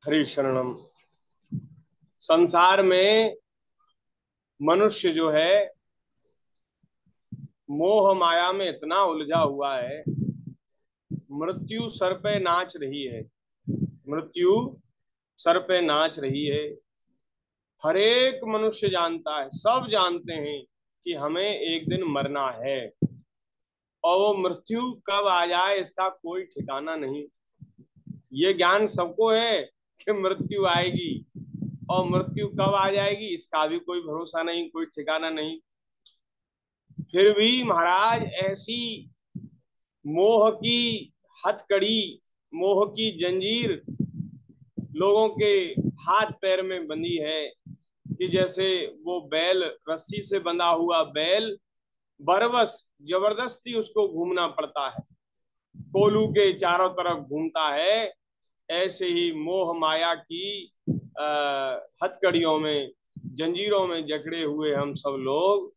हरि शरणम। संसार में मनुष्य जो है मोह माया में इतना उलझा हुआ है। मृत्यु सर पे नाच रही है। मृत्यु सर पे नाच रही है। हर एक मनुष्य जानता है, सब जानते हैं कि हमें एक दिन मरना है। और वो मृत्यु कब आ जाए इसका कोई ठिकाना नहीं। ये ज्ञान सबको है कि मृत्यु आएगी, और मृत्यु कब आ जाएगी इसका भी कोई भरोसा नहीं, कोई ठिकाना नहीं। फिर भी महाराज ऐसी मोह की हथकड़ी, मोह की जंजीर लोगों के हाथ पैर में बंधी है कि जैसे वो बैल, रस्सी से बंधा हुआ बैल बरबस जबरदस्ती उसको घूमना पड़ता है, कोलू के चारों तरफ घूमता है। ऐसे ही मोह माया की हथकड़ियों में, जंजीरों में जकड़े हुए हम सब लोग,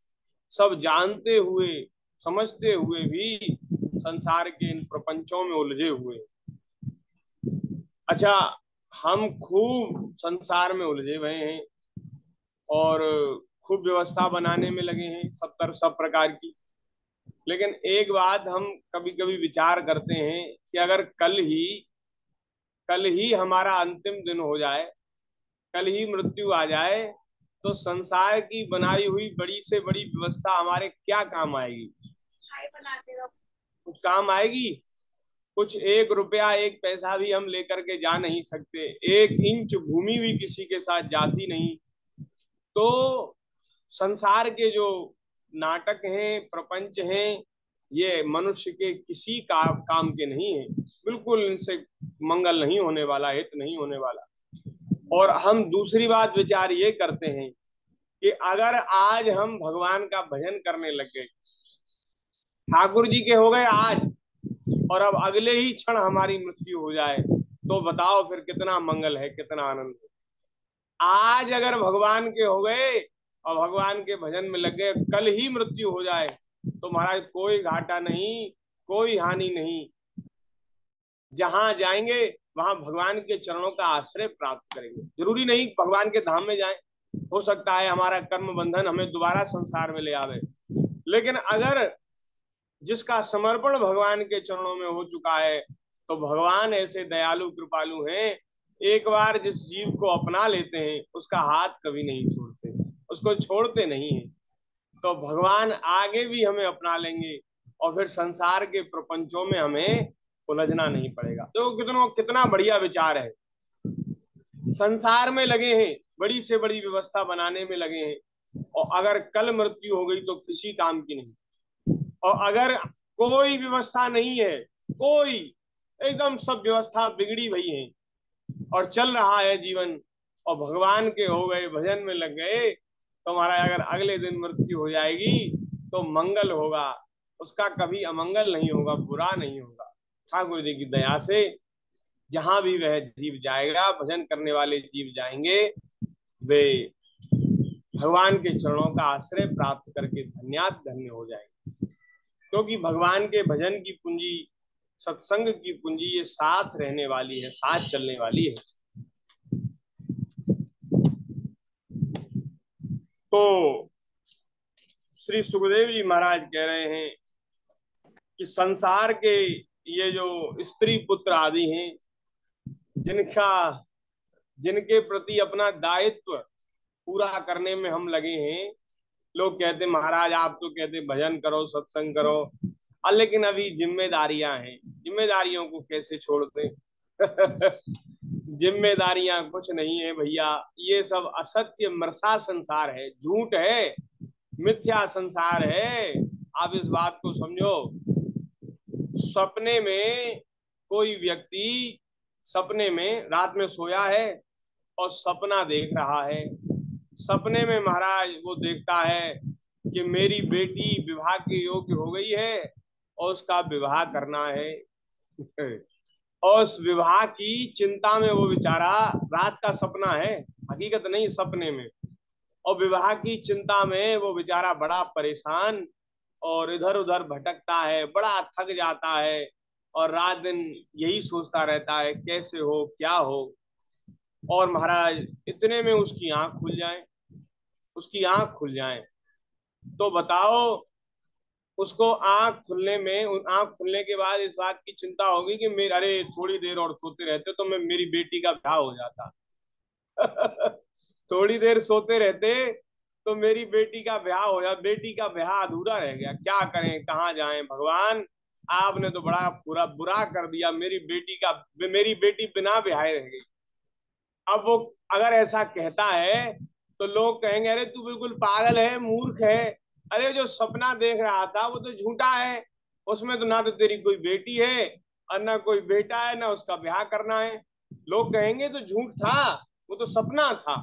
सब जानते हुए समझते हुए भी संसार के इन प्रपंचों में उलझे हुए। अच्छा, हम खूब संसार में उलझे हुए हैं और खूब व्यवस्था बनाने में लगे हैं, सब तरफ सब प्रकार की। लेकिन एक बात हम कभी कभी विचार करते हैं कि अगर कल ही हमारा अंतिम दिन हो जाए, कल ही मृत्यु आ जाए, तो संसार की बनाई हुई बड़ी से बड़ी व्यवस्था हमारे क्या काम आएगी? कुछ काम आएगी? कुछ एक रुपया एक पैसा भी हम लेकर के जा नहीं सकते, एक इंच भूमि भी किसी के साथ जाती नहीं। तो संसार के जो नाटक हैं, प्रपंच हैं, ये मनुष्य के किसी काम के नहीं है। बिल्कुल इनसे मंगल नहीं होने वाला, हित नहीं होने वाला। और हम दूसरी बात विचार ये करते हैं कि अगर आज हम भगवान का भजन करने लग गए, ठाकुर जी के हो गए आज, और अब अगले ही क्षण हमारी मृत्यु हो जाए, तो बताओ फिर कितना मंगल है, कितना आनंद है। आज अगर भगवान के हो गए और भगवान के भजन में लग गए, कल ही मृत्यु हो जाए, तो महाराज कोई घाटा नहीं, कोई हानि नहीं। जहां जाएंगे वहां भगवान के चरणों का आश्रय प्राप्त करेंगे। जरूरी नहीं भगवान के धाम में जाएं, हो सकता है हमारा कर्म बंधन हमें दोबारा संसार में ले आवे। लेकिन अगर जिसका समर्पण भगवान के चरणों में हो चुका है, तो भगवान ऐसे दयालु कृपालु हैं, एक बार जिस जीव को अपना लेते हैं उसका हाथ कभी नहीं छोड़ते, उसको छोड़ते नहीं है। तो भगवान आगे भी हमें अपना लेंगे और फिर संसार के प्रपंचों में हमें उलझना नहीं पड़ेगा। तो कितना बढ़िया विचार है। संसार में लगे हैं, बड़ी से बड़ी व्यवस्था बनाने में लगे हैं, और अगर कल मृत्यु हो गई तो किसी काम की नहीं। और अगर कोई व्यवस्था नहीं है, कोई, एकदम सब व्यवस्था बिगड़ी हुई है और चल रहा है जीवन, और भगवान के हो गए, भजन में लग गए, तो हमारा अगर अगले दिन मृत्यु हो जाएगी तो मंगल होगा, उसका कभी अमंगल नहीं होगा, बुरा नहीं होगा। ठाकुर जी की दया से जहां भी वह जीव जाएगा, भजन करने वाले जीव जाएंगे, वे भगवान के चरणों का आश्रय प्राप्त करके धन्यात धन्य हो जाएंगे। क्योंकि भगवान के भजन की पूंजी, सत्संग की पूंजी, ये साथ रहने वाली है, साथ चलने वाली है। तो श्री सुखदेव जी महाराज कह रहे हैं कि संसार के ये जो स्त्री पुत्र आदि हैं, जिनका जिनके प्रति अपना दायित्व पूरा करने में हम लगे हैं। लोग कहते महाराज आप तो कहते भजन करो, सत्संग करो, लेकिन अभी जिम्मेदारियां हैं, जिम्मेदारियों को कैसे छोड़ते? जिम्मेदारियां कुछ नहीं है भैया, ये सब असत्य मृषा संसार है, झूठ है, मिथ्या संसार है। आप इस बात को समझो। सपने में कोई व्यक्ति, सपने में रात में सोया है और सपना देख रहा है। सपने में महाराज वो देखता है कि मेरी बेटी विवाह के योग्य हो गई है और उसका विवाह करना है। और उस विवाह की चिंता में वो बेचारा, रात का सपना है, हकीकत नहीं, सपने में, और विवाह की चिंता में वो बेचारा बड़ा परेशान और इधर उधर भटकता है, बड़ा थक जाता है। और रात दिन यही सोचता रहता है कैसे हो क्या हो। और महाराज इतने में उसकी आंख खुल जाए, उसकी आंख खुल जाए तो बताओ, उसको आंख खुलने के बाद इस बात की चिंता होगी कि मेरे, अरे थोड़ी देर और सोते रहते तो मैं, मेरी बेटी का ब्याह हो जाता। थोड़ी देर सोते रहते तो मेरी बेटी का ब्याह हो जाता, बेटी का ब्याह अधूरा रह गया, क्या करें कहाँ जाएं भगवान, आपने तो बड़ा बुरा बुरा कर दिया, मेरी बेटी बिना ब्याहे रह गई। अब वो अगर ऐसा कहता है तो लोग कहेंगे अरे तू बिल्कुल पागल है, मूर्ख है, अरे जो सपना देख रहा था वो तो झूठा है, उसमें तो ना तो तेरी कोई बेटी है और ना कोई बेटा है, ना उसका ब्याह करना है। लोग कहेंगे तो झूठ था, वो तो सपना था।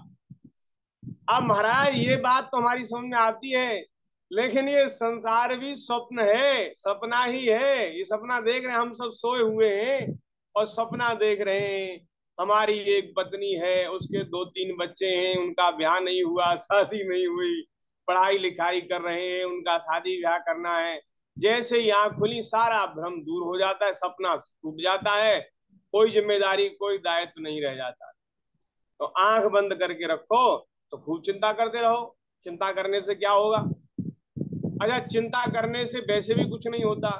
अब महाराज ये बात तो हमारी समझ में आती है, लेकिन ये संसार भी स्वप्न है, सपना ही है, ये सपना देख रहे हैं, हम सब सोए हुए हैं और सपना देख रहे हैं। हमारी एक पत्नी है, उसके दो तीन बच्चे हैं, उनका ब्याह नहीं हुआ, शादी नहीं हुई, पढ़ाई लिखाई कर रहे हैं, उनका शादी ब्याह करना है। जैसे ही आंख खुली सारा भ्रम दूर हो जाता है, सपना टूट जाता है, कोई जिम्मेदारी कोई दायित्व नहीं रह जाता। तो आंख बंद करके रखो तो खूब चिंता करते रहो। चिंता करने से क्या होगा? अच्छा, चिंता करने से वैसे भी कुछ नहीं होता।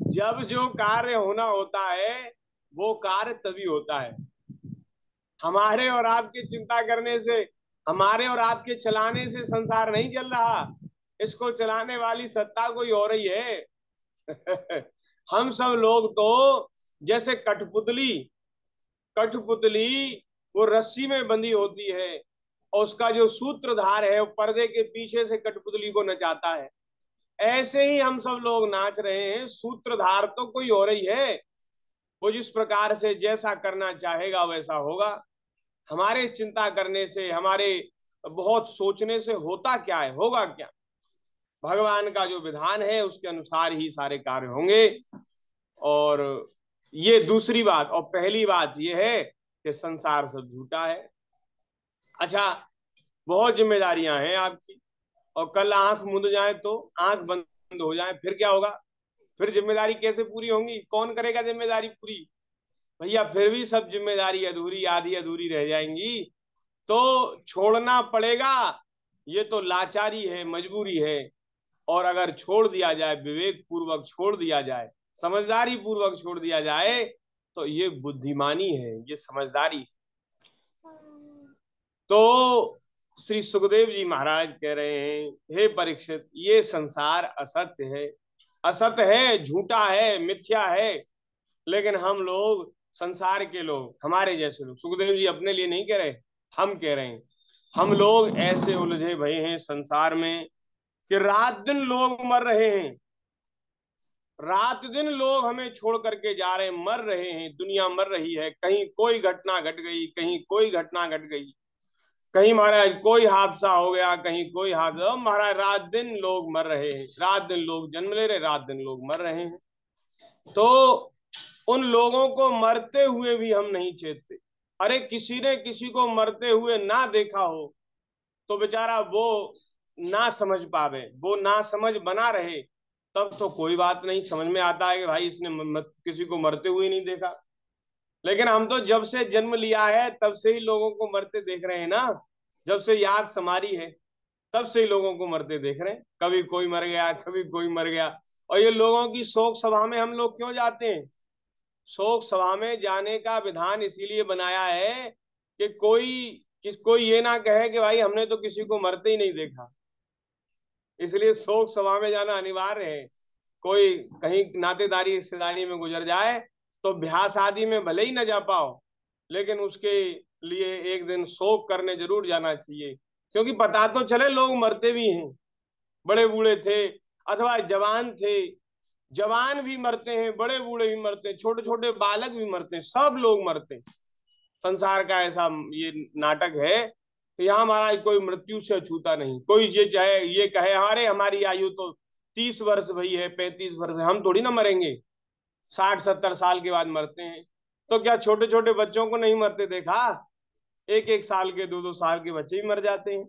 जब जो कार्य होना होता है वो कार्य तभी होता है। हमारे और आपके चिंता करने से, हमारे और आपके चलाने से संसार नहीं चल रहा, इसको चलाने वाली सत्ता कोई और ही है। हम सब लोग तो जैसे कठपुतली, कठपुतली वो रस्सी में बंधी होती है और उसका जो सूत्रधार है वो पर्दे के पीछे से कठपुतली को नचाता है। ऐसे ही हम सब लोग नाच रहे हैं, सूत्रधार तो कोई और ही है। वो जिस प्रकार से जैसा करना चाहेगा वैसा होगा। हमारे चिंता करने से, हमारे बहुत सोचने से होता क्या है, होगा क्या? भगवान का जो विधान है उसके अनुसार ही सारे कार्य होंगे। और ये दूसरी बात, और पहली बात ये है कि संसार सब झूठा है। अच्छा, बहुत जिम्मेदारियां हैं आपकी, और कल आंख मूंद जाए तो, आंख बंद हो जाए फिर क्या होगा? फिर जिम्मेदारी कैसे पूरी होंगी? कौन करेगा जिम्मेदारी पूरी? भैया फिर भी सब जिम्मेदारी अधूरी, आधी अधूरी रह जाएंगी, तो छोड़ना पड़ेगा। ये तो लाचारी है, मजबूरी है। और अगर छोड़ दिया जाए, विवेक पूर्वक छोड़ दिया जाए, समझदारी पूर्वक छोड़ दिया जाए, तो ये बुद्धिमानी है, ये समझदारी है। तो श्री सुखदेव जी महाराज कह रहे हैं, हे परीक्षित, ये संसार असत्य है, असत्य है, झूठा है, मिथ्या है। लेकिन हम लोग, संसार के लोग, हमारे जैसे लोग, सुखदेव जी अपने लिए नहीं कह रहे, हम कह रहे हैं, हम लोग ऐसे उलझे भये हैं संसार में कि रात दिन लोग मर रहे हैं, रात दिन लोग हमें छोड़ करके जा रहे हैं, मर रहे हैं, दुनिया मर रही है। कहीं कोई घटना घट गई, कहीं कोई घटना घट गई, कहीं महाराज कोई हादसा हो गया, कहीं कोई हादसा, महाराज रात दिन लोग मर रहे हैं, रात दिन लोग जन्म ले रहे, रात दिन लोग मर रहे हैं। तो उन लोगों को मरते हुए भी हम नहीं चेतते। अरे किसी ने किसी को मरते हुए ना देखा हो तो बेचारा वो ना समझ पावे, वो ना समझ बना रहे, तब तो कोई बात नहीं, समझ में आता है कि भाई इसने किसी को मरते हुए नहीं देखा। लेकिन हम तो जब से जन्म लिया है तब से ही लोगों को मरते देख रहे हैं ना, जब से याद समारी है तब से ही लोगों को मरते देख रहे हैं, कभी कोई मर गया, कभी कोई मर गया। और ये लोगों की शोक सभा में हम लोग क्यों जाते हैं? शोक सभा में जाने का विधान इसीलिए बनाया है कि कोई ये ना कहे कि भाई हमने तो किसी को मरते ही नहीं देखा, इसलिए शोक सभा में जाना अनिवार्य है। कोई कहीं नातेदारी रिश्तेदारी में गुजर जाए तो ब्याह शादी में भले ही ना जा पाओ, लेकिन उसके लिए एक दिन शोक करने जरूर जाना चाहिए, क्योंकि पता तो चले लोग मरते भी हैं, बड़े बूढ़े थे अथवा जवान थे, जवान भी मरते हैं, बड़े बूढ़े भी मरते हैं, छोटे छोटे बालक भी मरते हैं, सब लोग मरते हैं। संसार का ऐसा ये नाटक है कि यहाँ हमारा कोई मृत्यु से अछूता नहीं। कोई ये चाहे ये कहे अरे हमारी आयु तो 30 वर्ष भई है, 35 वर्ष है, हम थोड़ी ना मरेंगे, 60-70 साल के बाद मरते हैं। तो क्या छोटे छोटे बच्चों को नहीं मरते देखा? एक एक साल के, दो दो साल के बच्चे भी मर जाते हैं,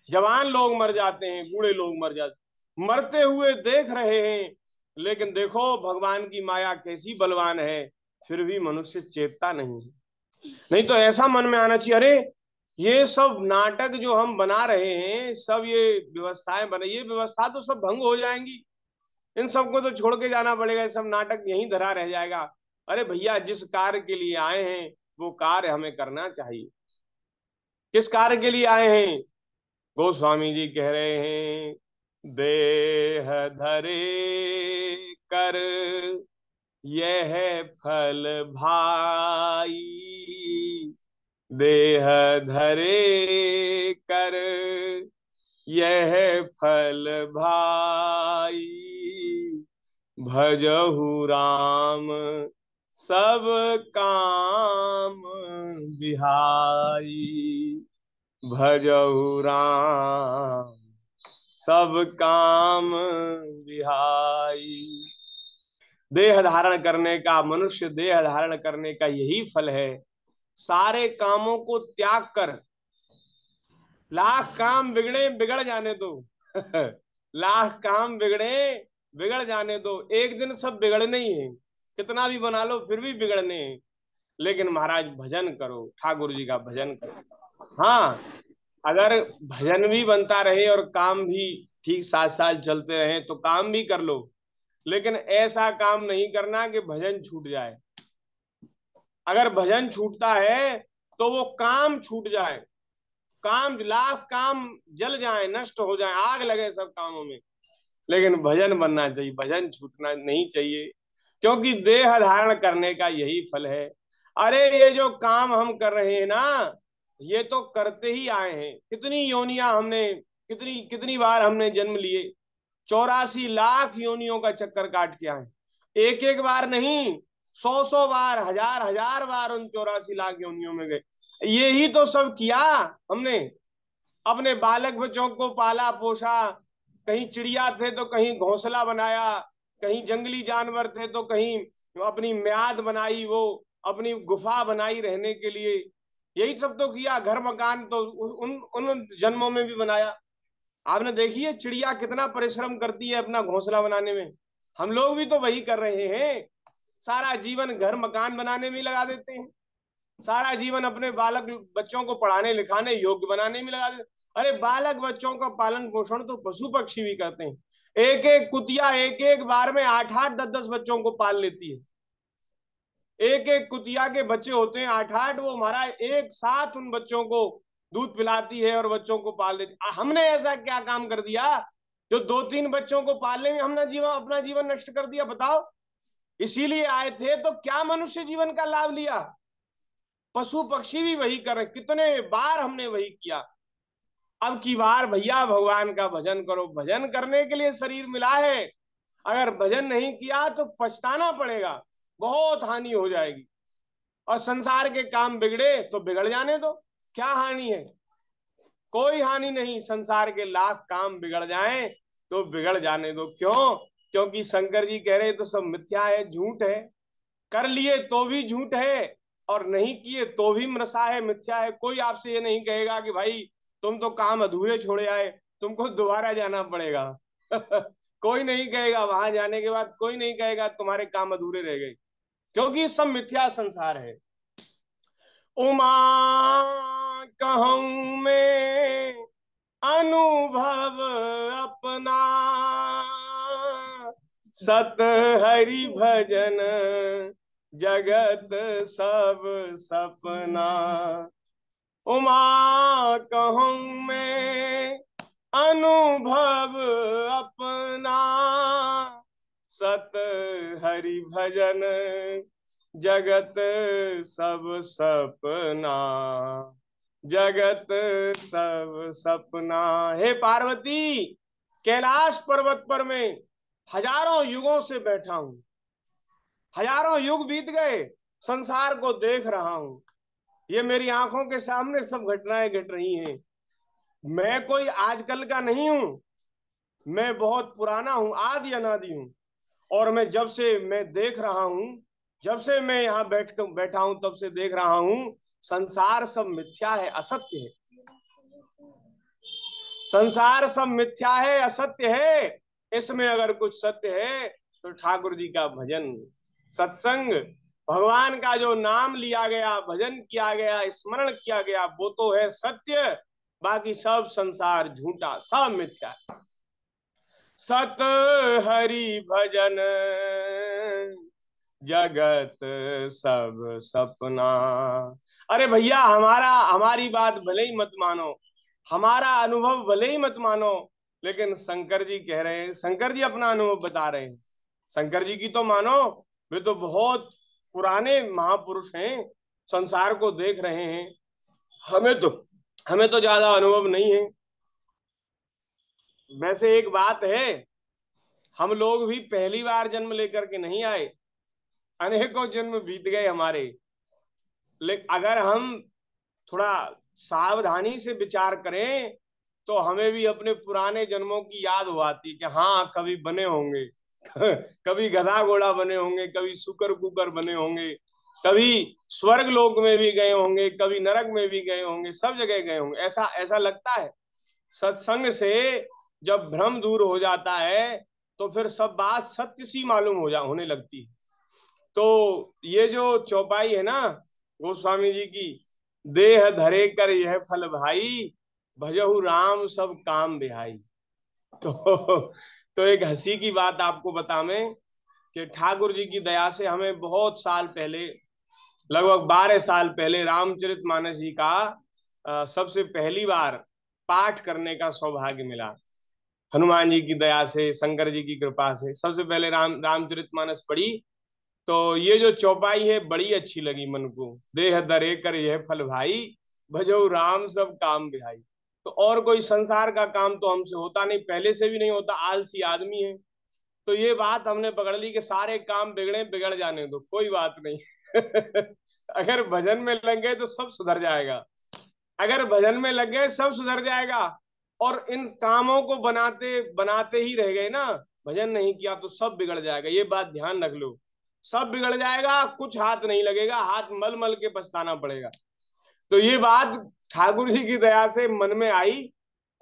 जवान लोग मर जाते हैं, बूढ़े लोग मर जाते हैं, मरते हुए देख रहे हैं। लेकिन देखो भगवान की माया कैसी बलवान है, फिर भी मनुष्य चेतता नहीं। नहीं तो ऐसा मन में आना चाहिए, अरे ये सब नाटक जो हम बना रहे हैं, सब ये व्यवस्थाएं बने, ये व्यवस्था तो सब भंग हो जाएंगी, इन सबको तो छोड़ के जाना पड़ेगा, ये सब नाटक यहीं धरा रह जाएगा। अरे भैया, जिस कार्य के लिए आए हैं वो कार्य हमें करना चाहिए। किस कार्य के लिए आए हैं? गोस्वामी जी कह रहे हैं, देह धरे कर यह फल भाई, देह धरे कर यह फल भाई, भजहु राम सब काम बिहाई, भजहु राम सब काम बिहाई। देह धारण करने का, मनुष्य देह धारण करने का यही फल है। सारे कामों को त्याग कर, लाख काम बिगड़े बिगड़ जाने दो लाख काम बिगड़े बिगड़ जाने दो, एक दिन सब बिगड़ने ही है, कितना भी बना लो फिर भी बिगड़ने हैं। लेकिन महाराज भजन करो, ठाकुर जी का भजन करो। हाँ, अगर भजन भी बनता रहे और काम भी ठीक साथ साथ चलते रहे तो काम भी कर लो, लेकिन ऐसा काम नहीं करना कि भजन छूट जाए। अगर भजन छूटता है तो वो काम छूट जाए, काम लाख काम जल जाए, नष्ट हो जाए, आग लगे सब कामों में, लेकिन भजन बनना चाहिए, भजन छूटना नहीं चाहिए, क्योंकि देह धारण करने का यही फल है। अरे ये जो काम हम कर रहे हैं ना, ये तो करते ही आए हैं, कितनी योनियां हमने, कितनी कितनी बार हमने जन्म लिए, 84 लाख योनियों का चक्कर काट के आए, एक एक बार नहीं, 100 100 बार, हजार हजार बार उन 84 लाख योनियों में गए। यही तो सब किया हमने, अपने बालक बच्चों को पाला पोसा, कहीं चिड़िया थे तो कहीं घोंसला बनाया, कहीं जंगली जानवर थे तो कहीं अपनी म्याद बनाई, वो अपनी गुफा बनाई रहने के लिए, यही सब तो किया, घर मकान तो उन उन जन्मों में भी बनाया। आपने देखी है चिड़िया कितना परिश्रम करती है अपना घोंसला बनाने में, हम लोग भी तो वही कर रहे हैं, सारा जीवन घर मकान बनाने में लगा देते हैं, सारा जीवन अपने बालक बच्चों को पढ़ाने लिखाने योग्य बनाने में लगा देते। अरे बालक बच्चों का पालन पोषण तो पशु पक्षी भी करते हैं, एक एक कुतिया एक एक बार में 8 8 10 10 बच्चों को पाल लेती है, एक एक कुतिया के बच्चे होते हैं 8 8, वो हमारा एक साथ उन बच्चों को दूध पिलाती है और बच्चों को पाल देती। हमने ऐसा क्या काम कर दिया जो 2 3 बच्चों को पालने में हमने जीवन अपना जीवन नष्ट कर दिया, बताओ। इसीलिए आए थे तो क्या मनुष्य जीवन का लाभ लिया? पशु पक्षी भी वही कर रहे, कितने बार हमने वही किया। अब की बार भैया भगवान का भजन करो, भजन करने के लिए शरीर मिला है, अगर भजन नहीं किया तो पछताना पड़ेगा, बहुत हानि हो जाएगी। और संसार के काम बिगड़े तो बिगड़ जाने दो, क्या हानि है? कोई हानि नहीं, संसार के लाख काम बिगड़ जाएं तो बिगड़ जाने दो। क्यों? क्योंकि शंकर जी कह रहे तो सब मिथ्या है, झूठ है, कर लिए तो भी झूठ है और नहीं किए तो भी मृषा है, मिथ्या है। कोई आपसे ये नहीं कहेगा कि भाई तुम तो काम अधूरे छोड़े आए, तुमको दोबारा जाना पड़ेगा कोई नहीं कहेगा, वहां जाने के बाद कोई नहीं कहेगा तुम्हारे काम अधूरे रह गए, क्योंकि सब मिथ्या संसार है। उमा कहूं मैं अनुभव अपना, सत हरि भजन जगत सब सपना। उमा कहूं मैं अनुभव अपना, सत हरि भजन जगत सब सपना, जगत सब सपना। हे पार्वती, कैलाश पर्वत पर मैं हजारों युगों से बैठा हूं, हजारों युग बीत गए, संसार को देख रहा हूं, ये मेरी आंखों के सामने सब घटनाएं घट रही हैं। मैं कोई आजकल का नहीं हूं, मैं बहुत पुराना हूं, आदि अनादि हूं। और मैं जब से मैं देख रहा हूं, जब से मैं यहाँ बैठा हूं तब से देख रहा हूं, संसार सब मिथ्या है, असत्य है। संसार सब मिथ्या है, असत्य है, इसमें अगर कुछ सत्य है तो ठाकुर जी का भजन, सत्संग, भगवान का जो नाम लिया गया, भजन किया गया, स्मरण किया गया, वो तो है सत्य, बाकी सब संसार झूठा, सब मिथ्या। सत हरि भजन जगत सब सपना। अरे भैया, हमारी बात भले ही मत मानो, हमारा अनुभव भले ही मत मानो, लेकिन शंकर जी कह रहे हैं, शंकर जी अपना अनुभव बता रहे हैं। शंकर जी की तो मानो, वे तो बहुत पुराने महापुरुष हैं, संसार को देख रहे हैं। हमें तो हमें तो ज्यादा अनुभव नहीं है। वैसे एक बात है, हम लोग भी पहली बार जन्म लेकर के नहीं आए, अनेकों जन्म बीत गए हमारे। लेकिन अगर हम थोड़ा सावधानी से विचार करें तो हमें भी अपने पुराने जन्मों की याद हो आती कि हाँ, कभी बने होंगे। कभी गधा घोड़ा बने होंगे, कभी सुकर कुकर बने होंगे, कभी स्वर्ग लोक में भी गए होंगे, कभी नरक में भी गए होंगे, सब जगह गए होंगे। ऐसा ऐसा लगता है। सत्संग से जब भ्रम दूर हो जाता है तो फिर सब बात सत्य सी मालूम होने लगती है। तो ये जो चौपाई है ना गोस्वामी जी की, देह धरे कर यह फल भाई, भजहु राम सब काम बिहाई। तो तो एक हंसी की बात आपको बता मैं कि ठाकुर जी की दया से हमें बहुत साल पहले, लगभग 12 साल पहले, रामचरितमानस जी का सबसे पहली बार पाठ करने का सौभाग्य मिला। हनुमान जी की दया से, शंकर जी की कृपा से सबसे पहले रामचरितमानस पढ़ी। तो ये जो चौपाई है बड़ी अच्छी लगी मन को। देह दरे कर यह फल भाई, भजो राम सब काम बिहाई। तो और कोई संसार का काम तो हमसे होता नहीं, पहले से भी नहीं होता, आलसी आदमी है। तो ये बात हमने पकड़ ली कि सारे काम बिगड़े बिगड़ जाने दो, कोई बात नहीं। अगर भजन में लग गए तो सब सुधर जाएगा, अगर भजन में लग गए सब सुधर जाएगा। और इन कामों को बनाते बनाते ही रह गए ना, भजन नहीं किया तो सब बिगड़ जाएगा, ये बात ध्यान रख लो। सब बिगड़ जाएगा, कुछ हाथ नहीं लगेगा, हाथ मल मल के पछताना पड़ेगा। तो ये बात ठाकुर जी की दया से मन में आई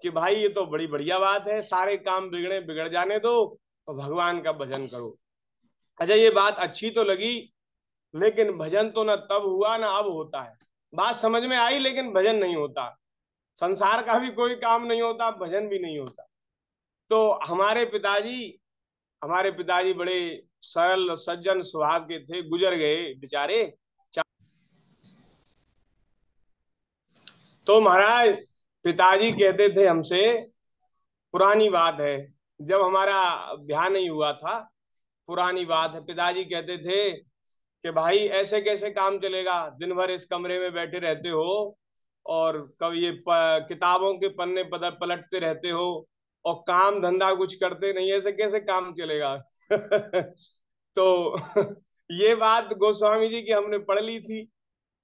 कि भाई ये तो बड़ी बढ़िया बात है, सारे काम बिगड़े बिगड़ जाने दो और भगवान का भजन करो। अच्छा, ये बात अच्छी तो लगी, लेकिन भजन तो ना तब हुआ ना अब होता है। बात समझ में आई, लेकिन भजन नहीं होता। संसार का भी कोई काम नहीं होता, भजन भी नहीं होता। तो हमारे पिताजी बड़े सरल सज्जन स्वभाव के थे, गुजर गए बेचारे। तो महाराज, पिताजी कहते थे हमसे, पुरानी बात है, जब हमारा ब्याह नहीं हुआ था, पुरानी बात है, पिताजी कहते थे कि भाई ऐसे कैसे काम चलेगा, दिन भर इस कमरे में बैठे रहते हो और कभी ये किताबों के पन्ने पलटते रहते हो और काम धंधा कुछ करते नहीं, ऐसे कैसे काम चलेगा। तो ये बात गोस्वामी जी की हमने पढ़ ली थी।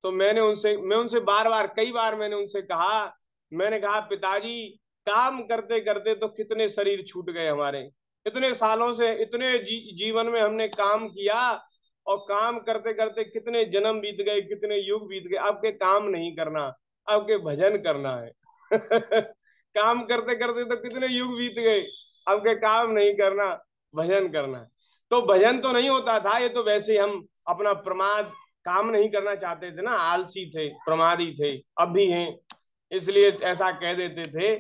तो मैं उनसे बार बार, कई बार मैंने उनसे कहा, मैंने कहा पिताजी, काम करते करते तो कितने शरीर छूट गए हमारे, इतने सालों से, इतने जीवन में हमने काम किया, और काम करते करते कितने जन्म बीत गए, कितने युग बीत गए, अब के काम नहीं करना, अब के भजन करना है। काम करते करते तो कितने युग बीत गए, अब के काम नहीं करना, भजन करना है। तो भजन तो नहीं होता था, ये तो वैसे हम अपना प्रमाद, काम नहीं करना चाहते थे ना, आलसी थे, प्रमादी थे, अब भी हैं, इसलिए ऐसा कह देते थे।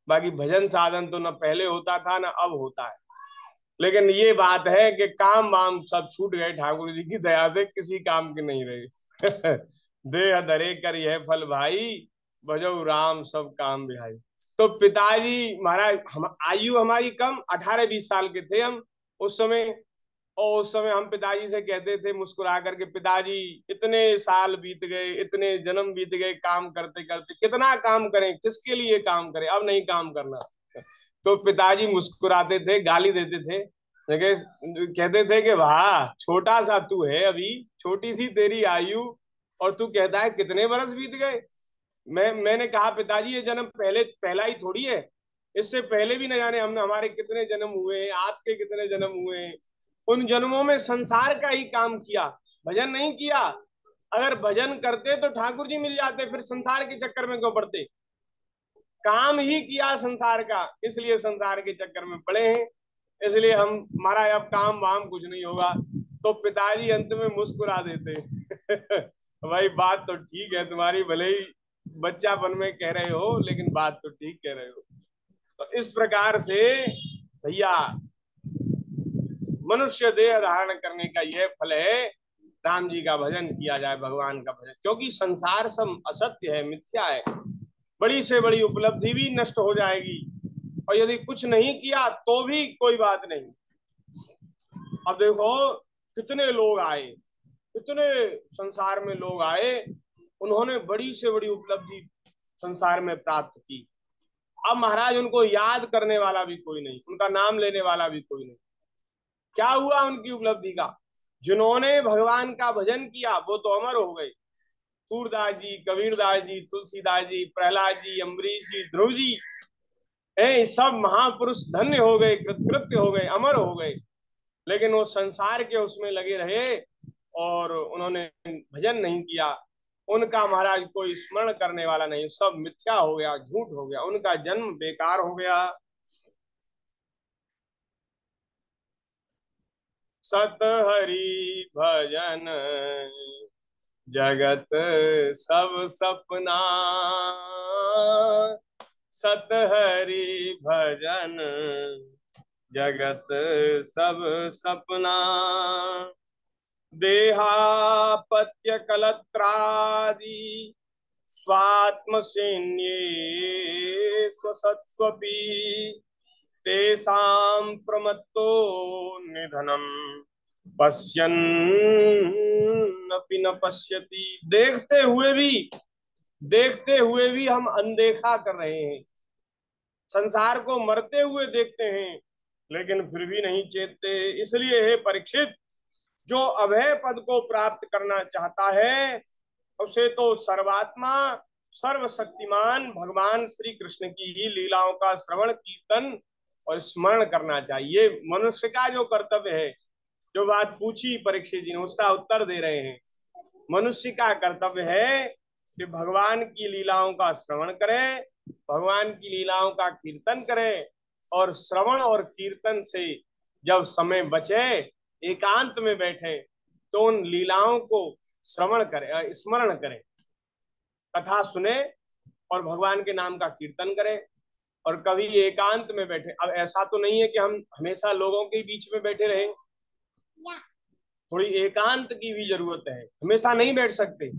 बाकी भजन साधन तो न पहले होता था ना अब होता है। लेकिन ये बात है कि काम वाम सब छूट गए, ठाकुर जी की दया से किसी काम के नहीं रहे। देह धरे कर यह फल भाई, भजो राम सब काम बिहाई। तो पिताजी महाराज, हम आयु हमारी कम, 18-20 साल के थे हम उस समय। और उस समय हम पिताजी से कहते थे मुस्कुरा करके, पिताजी इतने साल बीत गए, इतने जन्म बीत गए, काम करते करते, कितना काम करें, किसके लिए काम करें, अब नहीं काम करना। तो पिताजी मुस्कुराते थे, गाली देते थे, लेकिन कहते थे कि वाह, छोटा सा तू है अभी, छोटी सी तेरी आयु, और तू कहता है कितने बरस बीत गए। मैंने कहा पिताजी, ये जन्म पहला ही थोड़ी है, इससे पहले भी न जाने हमने हमारे कितने जन्म हुए हैं, आपके कितने जन्म हुए हैं। उन जन्मों में संसार का ही काम किया, भजन नहीं किया। अगर भजन करते तो ठाकुर जी मिल जाते, फिर संसार के चक्कर में क्यों पड़ते। काम ही किया संसार का, इसलिए संसार के चक्कर में पड़े हैं। इसलिए हम हमारा अब काम वाम कुछ नहीं होगा। तो पिताजी अंत में मुस्कुरा देते भाई बात तो ठीक है तुम्हारी, भले ही बच्चापन में कह रहे हो लेकिन बात तो ठीक कह रहे हो। तो इस प्रकार से भैया मनुष्य देह धारण करने का यह फल है, राम जी का भजन किया जाए, भगवान का भजन। क्योंकि संसार सब असत्य है, मिथ्या है, बड़ी से बड़ी उपलब्धि भी नष्ट हो जाएगी, और यदि कुछ नहीं किया तो भी कोई बात नहीं। अब देखो कितने लोग आए, कितने संसार में लोग आए, उन्होंने बड़ी से बड़ी उपलब्धि संसार में प्राप्त की। अब महाराज उनको याद करने वाला भी कोई नहीं, उनका नाम लेने वाला भी कोई नहीं। क्या हुआ उनकी उपलब्धि का? जिन्होंने भगवान का भजन किया वो तो अमर हो गए। सूरदास जी, कबीरदास जी, तुलसीदास जी, प्रहलाद जी, अम्बरीश जी, ध्रुव जी, सब महापुरुष धन्य हो गए, कृतकृत्य हो गए, अमर हो गए। लेकिन वो संसार के उसमें लगे रहे और उन्होंने भजन नहीं किया। उनका महाराज कोई स्मरण करने वाला नहीं, सब मिथ्या हो गया, झूठ हो गया, उनका जन्म बेकार हो गया। सत हरि भजन जगत सब सपना, सत हरि भजन जगत सब सपना। देहापत्य कलत्रादि स्वात्म सैन्ये स्वसत्स्वपि, तेषां प्रमत्तो निधनम पश्यन्नपि न पश्यति। देखते हुए भी हम अनदेखा कर रहे हैं, संसार को मरते हुए देखते हैं लेकिन फिर भी नहीं चेतते। इसलिए हे परीक्षित, जो अभय पद को प्राप्त करना चाहता है उसे तो सर्वात्मा सर्वशक्तिमान भगवान श्री कृष्ण की ही लीलाओं का श्रवण कीर्तन और स्मरण करना चाहिए। मनुष्य का जो कर्तव्य है, जो बात पूछी परीक्षित जी ने उसका उत्तर दे रहे हैं। मनुष्य का कर्तव्य है कि भगवान की लीलाओं का श्रवण करे, भगवान की लीलाओं का कीर्तन करे, और श्रवण और कीर्तन से जब समय बचे एकांत में बैठे तो उन लीलाओं को श्रवण करे, स्मरण करे, कथा सुने और भगवान के नाम का कीर्तन करें। और कभी एकांत में बैठे। अब ऐसा तो नहीं है कि हम हमेशा लोगों के बीच में बैठे रहें, थोड़ी एकांत की भी जरूरत है, हमेशा नहीं बैठ सकते।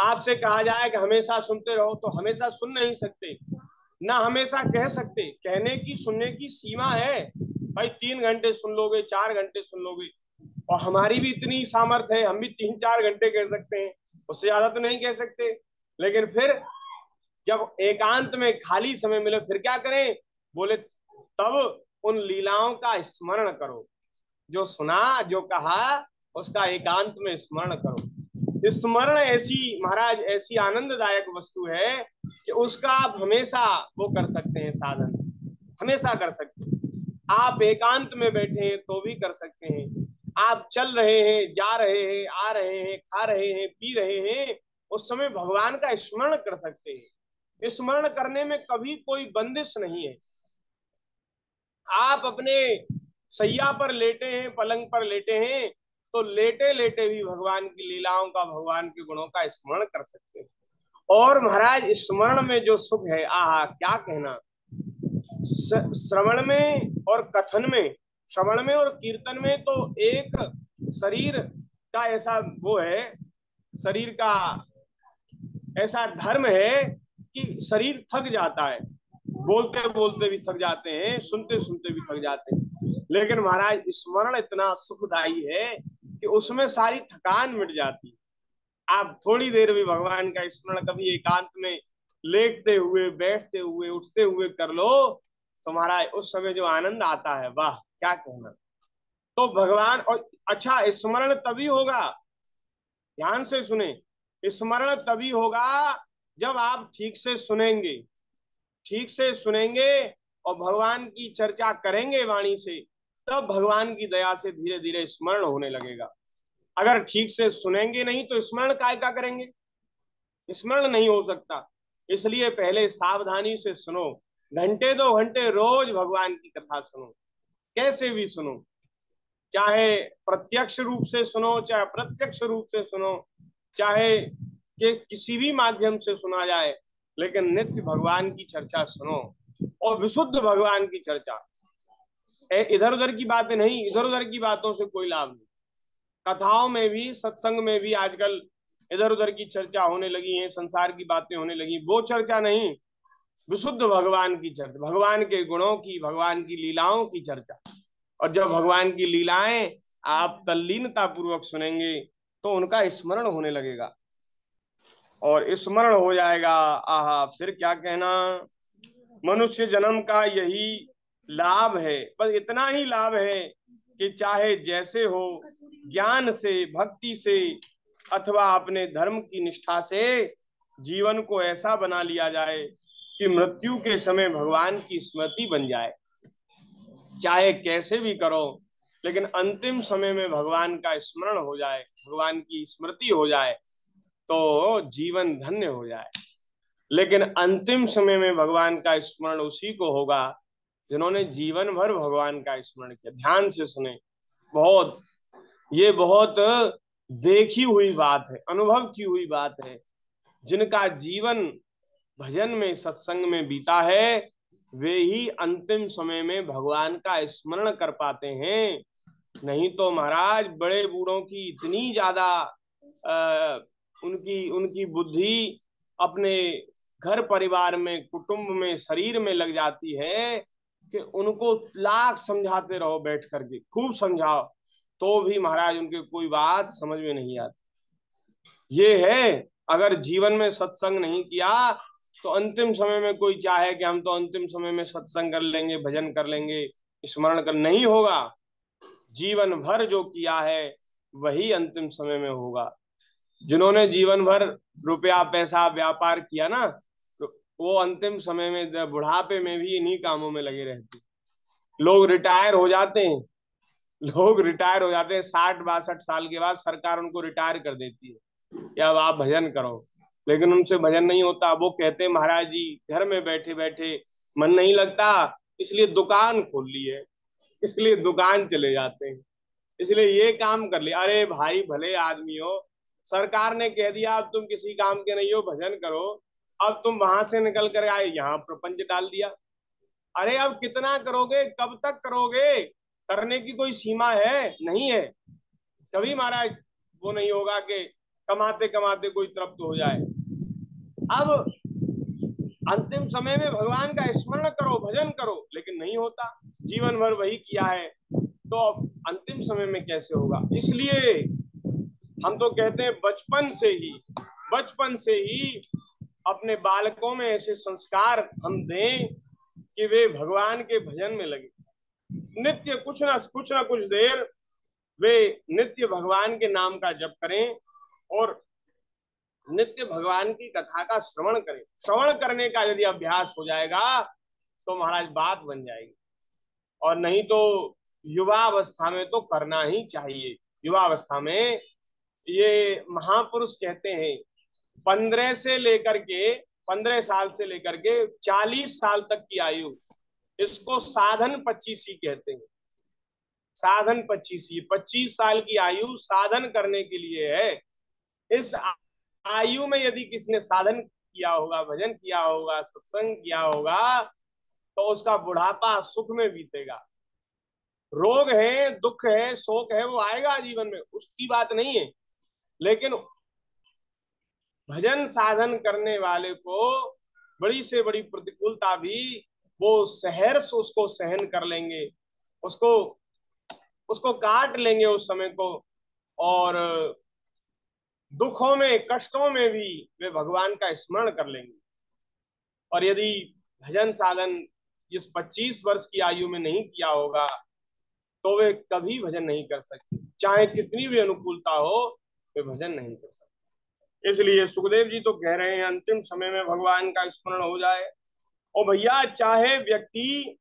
आपसे कहा जाए कि हमेशा सुनते रहो तो हमेशा सुन नहीं सकते, ना हमेशा कह सकते। कहने की सुनने की सीमा है भाई, 3 घंटे सुन लोगे, 4 घंटे सुन लोगे, और हमारी भी इतनी सामर्थ्य है, हम भी 3-4 घंटे कह सकते हैं, उससे ज्यादा तो नहीं कह सकते। लेकिन फिर जब एकांत में खाली समय मिले फिर क्या करें? बोले तब उन लीलाओं का स्मरण करो, जो सुना जो कहा उसका एकांत में स्मरण करो। स्मरण ऐसी महाराज ऐसी आनंददायक वस्तु है कि उसका आप हमेशा वो कर सकते हैं, साधन हमेशा कर सकते हैं। आप एकांत में बैठे हैं तो भी कर सकते हैं, आप चल रहे हैं, जा रहे हैं, आ रहे हैं, खा रहे हैं, पी रहे हैं, उस समय भगवान का स्मरण कर सकते हैं। स्मरण करने में कभी कोई बंदिश नहीं है। आप अपने सैया पर लेटे हैं, पलंग पर लेटे हैं, तो लेटे लेटे भी भगवान की लीलाओं का, भगवान के गुणों का स्मरण कर सकते हैं। और महाराज स्मरण में जो सुख है, आहा क्या कहना। श्रवण में और कथन में, श्रवण में और कीर्तन में तो एक शरीर का ऐसा वो है, शरीर का ऐसा धर्म है कि शरीर थक जाता है, बोलते बोलते भी थक जाते हैं, सुनते सुनते भी थक जाते हैं। लेकिन महाराज स्मरण इतना सुखदायी है कि उसमें सारी थकान मिट जाती है। आप थोड़ी देर भी भगवान का स्मरण कभी एकांत में लेटते हुए, बैठते हुए, उठते हुए कर लो तो महाराज उस समय जो आनंद आता है, वाह क्या कहना। तो भगवान, और अच्छा स्मरण तभी होगा, ध्यान से सुने, स्मरण तभी होगा जब आप ठीक से सुनेंगे, ठीक से सुनेंगे और भगवान की चर्चा करेंगे वाणी से, तब भगवान की दया से धीरे धीरे स्मरण होने लगेगा। अगर ठीक से सुनेंगे नहीं तो स्मरण काय का करेंगे? स्मरण नहीं हो सकता। इसलिए पहले सावधानी से सुनो, घंटे 2 घंटे रोज भगवान की कथा सुनो, कैसे भी सुनो, चाहे प्रत्यक्ष रूप से सुनो, चाहे अप्रत्यक्ष रूप से सुनो, चाहे कि किसी भी माध्यम से सुना जाए, लेकिन नित्य भगवान की चर्चा सुनो, और विशुद्ध भगवान की चर्चा। इधर उधर की बातें नहीं, इधर उधर की बातों से कोई लाभ नहीं। कथाओं में भी, सत्संग में भी आजकल इधर उधर की चर्चा होने लगी है, संसार की बातें होने लगी, वो चर्चा नहीं, विशुद्ध भगवान की चर्चा, भगवान के गुणों की, भगवान की लीलाओं की चर्चा। और जब भगवान की लीलाएं आप तल्लीनता पूर्वक सुनेंगे तो उनका स्मरण होने लगेगा, और स्मरण हो जाएगा, आहा, फिर क्या कहना। मनुष्य जन्म का यही लाभ है, बस इतना ही लाभ है कि चाहे जैसे हो, ज्ञान से, भक्ति से, अथवा अपने धर्म की निष्ठा से जीवन को ऐसा बना लिया जाए कि मृत्यु के समय भगवान की स्मृति बन जाए। चाहे कैसे भी करो, लेकिन अंतिम समय में भगवान का स्मरण हो जाए, भगवान की स्मृति हो जाए, तो जीवन धन्य हो जाए। लेकिन अंतिम समय में भगवान का स्मरण उसी को होगा जिन्होंने जीवन भर भगवान का स्मरण किया। ध्यान से सुने, बहुत, ये बहुत देखी हुई बात है, अनुभव की हुई बात है। जिनका जीवन भजन में, सत्संग में बीता है, वे ही अंतिम समय में भगवान का स्मरण कर पाते हैं। नहीं तो महाराज, बड़े बूढ़ों की इतनी ज्यादा उनकी उनकी बुद्धि अपने घर परिवार में, कुटुंब में, शरीर में लग जाती है कि उनको लाख समझाते रहो, बैठ करके खूब समझाओ, तो भी महाराज उनके कोई बात समझ में नहीं आती। ये है, अगर जीवन में सत्संग नहीं किया तो अंतिम समय में कोई चाहे कि हम तो अंतिम समय में सत्संग कर लेंगे, भजन कर लेंगे, स्मरण कर, नहीं होगा। जीवन भर जो किया है वही अंतिम समय में होगा। जिन्होंने जीवन भर रुपया पैसा व्यापार किया ना, तो वो अंतिम समय में, बुढ़ापे में भी इन्हीं कामों में लगे रहते। लोग रिटायर हो जाते हैं, लोग रिटायर हो जाते हैं 60-62 साल के बाद सरकार उनको रिटायर कर देती है कि अब आप भजन करो, लेकिन उनसे भजन नहीं होता। वो कहते हैं महाराज जी घर में बैठे बैठे मन नहीं लगता, इसलिए दुकान खोल ली है, इसलिए दुकान चले जाते हैं, इसलिए ये काम कर लिया। अरे भाई, भले आदमी हो, सरकार ने कह दिया अब तुम किसी काम के नहीं हो, भजन करो, अब तुम वहां से निकल कर आए यहाँ प्रपंच डाल दिया। अरे अब कितना करोगे, कब तक करोगे? करने की कोई सीमा है? नहीं है। कभी महाराज वो नहीं होगा कि कमाते कमाते कोई तृप्त हो जाए। अब अंतिम समय में भगवान का स्मरण करो, भजन करो, लेकिन नहीं होता। जीवन भर वही किया है, तो अब अंतिम समय में कैसे होगा? इसलिए हम तो कहते हैं बचपन से ही अपने बालकों में ऐसे संस्कार हम दें कि वे भगवान के भजन में लगे, नित्य कुछ ना कुछ देर वे नित्य भगवान के नाम का जप करें, और नित्य भगवान की कथा का श्रवण करें। श्रवण करने का यदि अभ्यास हो जाएगा तो महाराज बात बन जाएगी। और नहीं तो युवावस्था में तो करना ही चाहिए। युवावस्था में ये महापुरुष कहते हैं 15 साल से लेकर के 40 साल तक की आयु, इसको साधन 25 कहते हैं। साधन 25 साल की आयु साधन करने के लिए है। इस आयु में यदि किसी ने साधन किया होगा, भजन किया होगा, सत्संग किया होगा, तो उसका बुढ़ापा सुख में बीतेगा। रोग है, दुख है, शोक है, वो आएगा जीवन में, उसकी बात नहीं है, लेकिन भजन साधन करने वाले को बड़ी से बड़ी प्रतिकूलता भी वो सहर्ष उसको सहन कर लेंगे, उसको उसको काट लेंगे उस समय को, और दुखों में, कष्टों में भी वे भगवान का स्मरण कर लेंगे। और यदि भजन साधन इस 25 वर्ष की आयु में नहीं किया होगा तो वे कभी भजन नहीं कर सकते, चाहे कितनी भी अनुकूलता हो, वे भजन नहीं कर सकते। इसलिए सुखदेव जी तो कह रहे हैं अंतिम समय में भगवान का स्मरण हो जाए। और भैया, चाहे व्यक्ति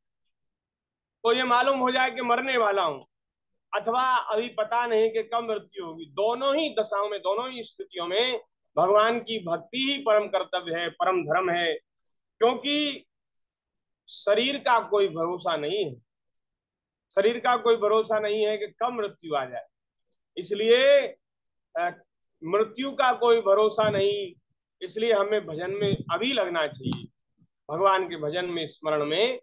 को ये मालूम हो जाए कि मरने वाला हूं, अथवा अभी पता नहीं कि कब मृत्यु होगी, दोनों ही दशाओं में, दोनों ही स्थितियों में भगवान की भक्ति ही परम कर्तव्य है, परम धर्म है। क्योंकि शरीर का कोई भरोसा नहीं है, शरीर का कोई भरोसा नहीं है कि कब मृत्यु आ जाए, इसलिए मृत्यु का कोई भरोसा नहीं, इसलिए हमें भजन में अभी लगना चाहिए, भगवान के भजन में स्मरण में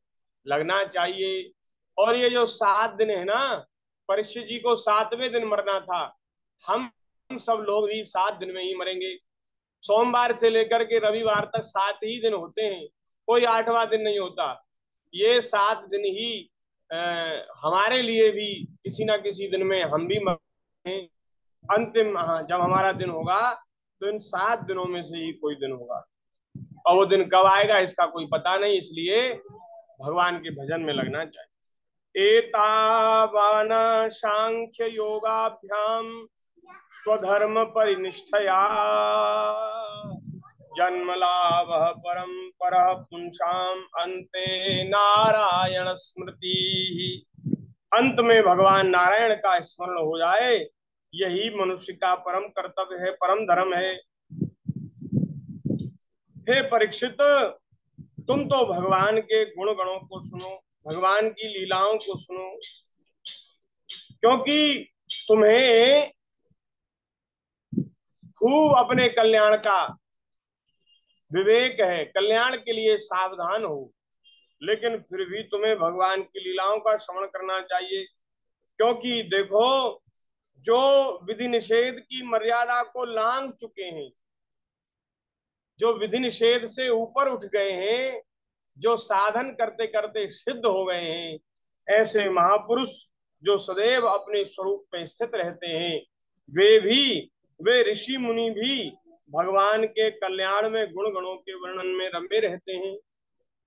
लगना चाहिए। और ये जो 7 दिन है ना, परीक्षित जी को 7वें दिन मरना था, हम सब लोग भी 7 दिन में ही मरेंगे। सोमवार से लेकर के रविवार तक 7 ही दिन होते हैं, कोई 8वां दिन नहीं होता। ये 7 दिन ही हमारे लिए भी किसी ना किसी दिन में हम भी मरेंगे। अंतिम, हाँ, जब हमारा दिन होगा तो इन 7 दिनों में से ही कोई दिन होगा, और वो दिन कब आएगा इसका कोई पता नहीं, इसलिए भगवान के भजन में लगना चाहिए। एतावान सांख्य योगाभ्याम स्वधर्म परिनिष्ठया जन्म लाभ परम पर पुंसाम अंते नारायण स्मृति। अंत में भगवान नारायण का स्मरण हो जाए, यही मनुष्य का परम कर्तव्य है, परम धर्म है। हे परीक्षित, तुम तो भगवान के गुण गणों को सुनो, भगवान की लीलाओं को सुनो, क्योंकि तुम्हें खूब अपने कल्याण का विवेक है, कल्याण के लिए सावधान हो, लेकिन फिर भी तुम्हें भगवान की लीलाओं का श्रवण करना चाहिए। क्योंकि देखो, जो विधि निषेध की मर्यादा को लांघ चुके हैं, जो विधि निषेध से ऊपर उठ गए हैं, जो साधन करते करते सिद्ध हो गए हैं, ऐसे महापुरुष जो सदैव अपने स्वरूप में स्थित रहते हैं, वे ऋषि मुनि भी भगवान के कल्याण में गुण गणों के वर्णन में रमे रहते हैं।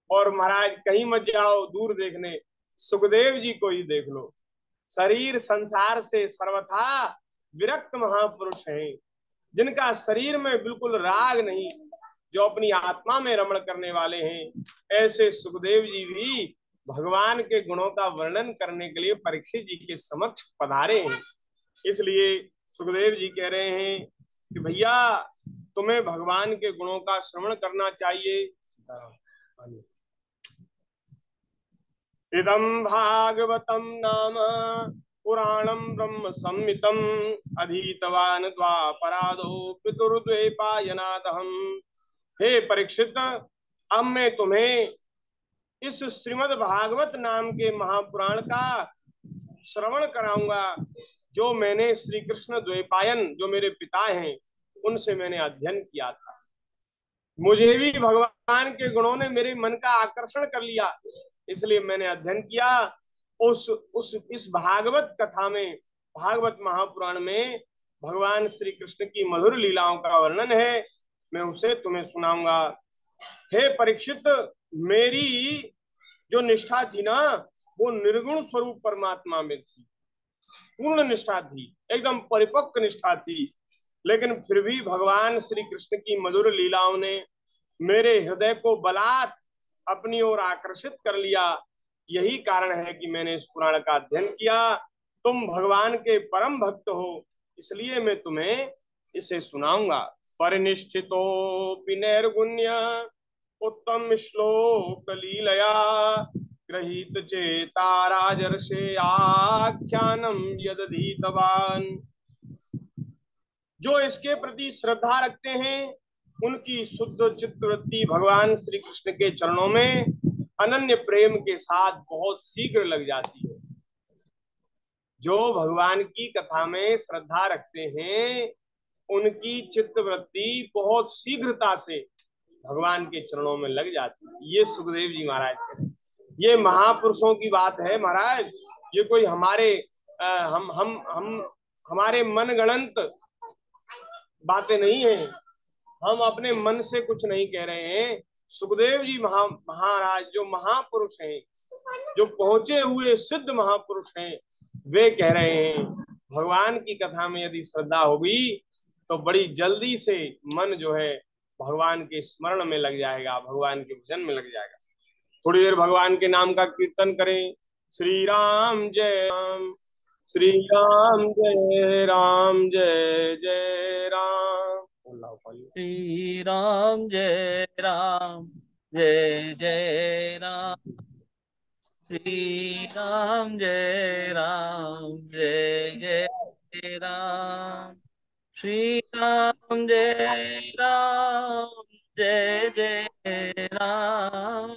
और महाराज कहीं मत जाओ दूर देखने, सुखदेव जी को ही देख लो, शरीर संसार से सर्वथा विरक्त महापुरुष हैं, जिनका शरीर में बिल्कुल राग नहीं, जो अपनी आत्मा में रमण करने वाले हैं। ऐसे सुखदेव जी भी भगवान के गुणों का वर्णन करने के लिए परीक्षित जी के समक्ष पधारे हैं। इसलिए सुखदेव जी कह रहे हैं कि भैया, तुम्हें भगवान के गुणों का श्रवण करना चाहिए। इदं भागवतं नाम पुराणं ब्रह्म संहितं अधीतवान् द्वापरादो पितुर्द्वैपायनादहम्। हे परीक्षित, अब मैं तुम्हें इस श्रीमद् भागवत नाम के महापुराण का श्रवण कराऊंगा, जो मैंने श्री कृष्ण द्वैपायन, जो मेरे पिता हैं, उनसे मैंने अध्ययन किया था। मुझे भी भगवान के गुणों ने मेरे मन का आकर्षण कर लिया, इसलिए मैंने अध्ययन किया। उस इस भागवत कथा में, भागवत महापुराण में भगवान श्री कृष्ण की मधुर लीलाओं का वर्णन है, मैं उसे तुम्हें सुनाऊंगा। हे परीक्षित, मेरी जो निष्ठा थी ना, वो निर्गुण स्वरूप परमात्मा में थी, पूर्ण निष्ठा थी, एकदम परिपक्व निष्ठा थी। लेकिन फिर भी भगवान श्री कृष्ण की मधुर लीलाओं ने मेरे हृदय को बलात् अपनी ओर आकर्षित कर लिया। यही कारण है कि मैंने इस पुराण का अध्ययन किया। तुम भगवान के परम भक्त हो, इसलिए मैं तुम्हें इसे सुनाऊंगा। परिनिष्ठितो नैर्गुण्य उत्तम श्लोक लीलया गृहीत चेता राजर्षे आख्यानम यदधीतवान। जो इसके प्रति श्रद्धा रखते हैं, उनकी शुद्ध चित्तवृत्ति भगवान श्री कृष्ण के चरणों में अनन्य प्रेम के साथ बहुत शीघ्र लग जाती है। जो भगवान की कथा में श्रद्धा रखते हैं, उनकी चित्तवृत्ति बहुत शीघ्रता से भगवान के चरणों में लग जाती है। ये सुखदेव जी महाराज कहते हैं, ये महापुरुषों की बात है महाराज। ये कोई हमारे हम हमारे मन गणंत बातें नहीं है, हम अपने मन से कुछ नहीं कह रहे हैं। सुखदेव जी महाराज जो महापुरुष हैं, जो पहुंचे हुए सिद्ध महापुरुष हैं, वे कह रहे हैं भगवान की कथा में यदि श्रद्धा होगी तो बड़ी जल्दी से मन जो है भगवान के स्मरण में लग जाएगा, भगवान के भजन में लग जाएगा। थोड़ी देर भगवान के नाम का कीर्तन करें। श्री राम जय राम, श्री राम जय राम, जय जय राम। श्री राम जय राम, जय जय राम, श्री राम जय राम जय जय राम। श्री राम जय राम जय जय राम।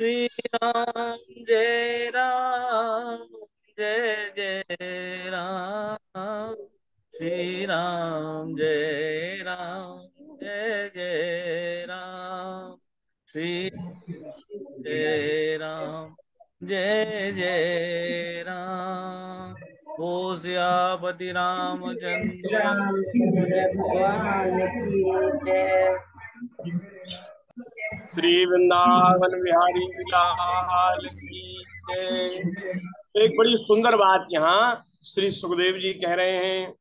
श्री राम जय राम जय जय राम। श्री राम जय राम जय जय राम। श्री जय राम जय जय राम। ओ सियापति रामचंद्र जय। श्री वृंदावन बिहारी लाल की जय। एक बड़ी सुंदर बात यहाँ श्री सुखदेव जी कह रहे हैं।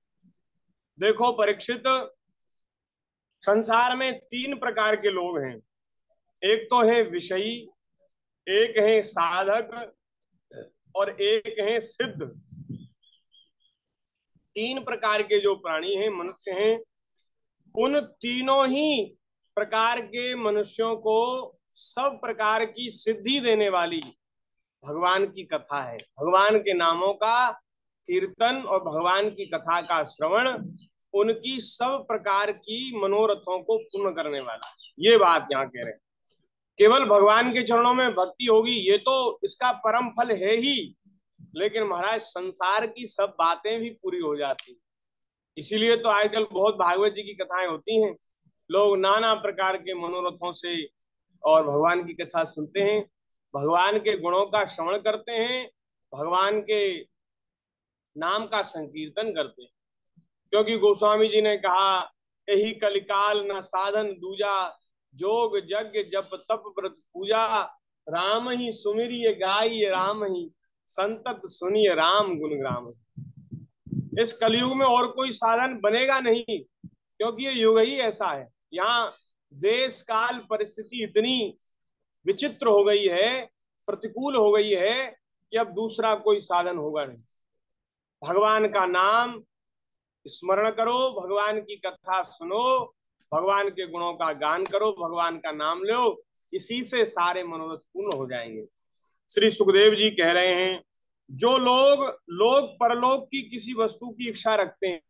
देखो परीक्षित, संसार में तीन प्रकार के लोग हैं। एक तो है विषयी, एक है साधक और एक है सिद्ध। तीन प्रकार के जो प्राणी हैं, मनुष्य हैं, उन तीनों ही प्रकार के मनुष्यों को सब प्रकार की सिद्धि देने वाली भगवान की कथा है। भगवान के नामों का कीर्तन और भगवान की कथा का श्रवण उनकी सब प्रकार की मनोरथों को पूर्ण करने वाला, ये बात यहाँ कह रहे हैं। केवल भगवान के चरणों में भक्ति होगी ये तो इसका परम फल है ही, लेकिन महाराज संसार की सब बातें भी पूरी हो जाती। इसीलिए तो आजकल बहुत भागवत जी की कथाएं होती हैं, लोग नाना प्रकार के मनोरथों से और भगवान की कथा सुनते हैं, भगवान के गुणों का श्रवण करते हैं, भगवान के नाम का संकीर्तन करते हैं। क्योंकि गोस्वामी जी ने कहा, यही कलिकाल न साधन दूजा, जोग यज्ञ जप तप व्रत पूजा, राम ही सुमिरिय गाई राम ही, संतत सुनिय राम गुणग्राम। इस कलयुग में और कोई साधन बनेगा नहीं, क्योंकि ये युग ही ऐसा है। यहाँ देश काल परिस्थिति इतनी विचित्र हो गई है, प्रतिकूल हो गई है कि अब दूसरा कोई साधन होगा नहीं। भगवान का नाम स्मरण करो, भगवान की कथा सुनो, भगवान के गुणों का गान करो, भगवान का नाम लो, इसी से सारे मनोरथ पूर्ण हो जाएंगे। श्री सुखदेव जी कह रहे हैं, जो लोग परलोक की किसी वस्तु की इच्छा रखते हैं,